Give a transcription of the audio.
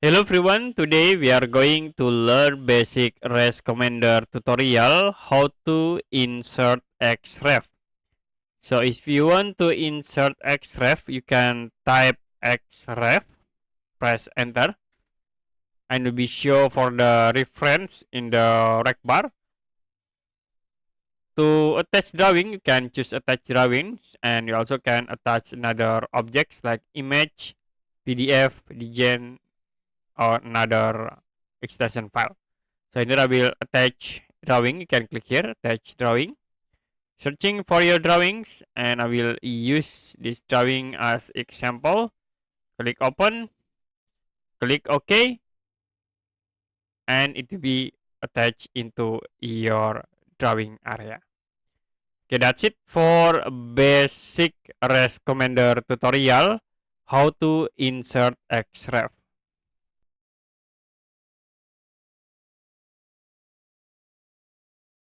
Hello everyone, today we are going to learn basic res commander tutorial how to insert Xref. So if you want to insert Xref, you can type Xref, press enter, and will be show for the reference in the rec bar. To attach drawing, you can choose attach drawings, and you also can attach another objects like image, PDF, degen, or another extension file. So here I will attach drawing. You can click here, attach drawing. Searching for your drawings, and I will use this drawing as example. Click open, click OK, and it will be attached into your drawing area. Okay, that's it for basic res commander tutorial how to insert Xref.